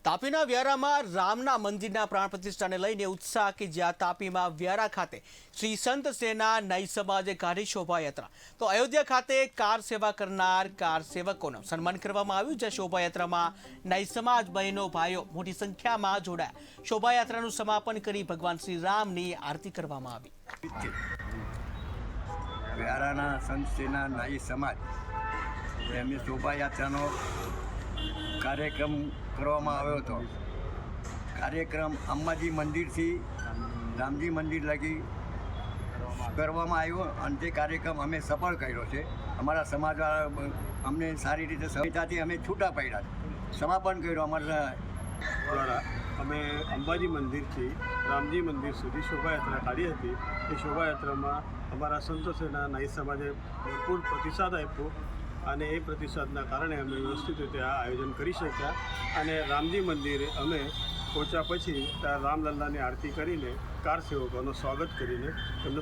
તાપીના વ્યારામાં રામના મંદિરના પ્રાણ પ્રતિષ્ઠાને લઈને ઉત્સાહ કે જ્યાં તાપીમાં વ્યારા ખાતે શ્રી સંત સેના નાઈ સમાજે કાઢી શોભાયાત્રા તો અયોધ્યા ખાતે કાર સેવા કરનાર કાર સેવકોનું સન્માન કરવામાં આવ્યું જ્યાં શોભાયાત્રામાં નાઈ સમાજ બહેનો ભાઈઓ મોટી સંખ્યામાં જોડાયા શોભાયાત્રાનું સમાપન કરી ભગવાન શ્રી રામની આરતી કરવામાં આવી વ્યારાના સંત સેના નાઈ સમાજ એમની શોભાયાત્રાનો કાર્યક્રમ કરવામાં આવ્યો હતો. કાર્યક્રમ અંબાજી મંદિરથી રામજી મંદિર લગી કરવામાં આવ્યો અને તે કાર્યક્રમ અમે સફળ કર્યો છે. અમારા સમાજવાળા અમને સારી રીતે સહાયતાથી અમે છૂટા પડ્યા સમાપન કર્યું અમારા દ્વારા. અમે અંબાજી મંદિરથી રામજી મંદિર સુધી શોભાયાત્રા કાઢી હતી. એ શોભાયાત્રામાં અમારા સંતો સેના નાઈ સમાજે ભરપૂર પ્રતિસાદ આપ્યો અને એ પ્રતિસાદના કારણે અમે વ્યવસ્થિત રીતે આ આયોજન કરી શક્યા. અને રામજી મંદિરે અમે પહોંચ્યા પછી ત્યાં રામલલ્લાની આરતી કરીને કાર સેવકોનું સ્વાગત કરીને એમનો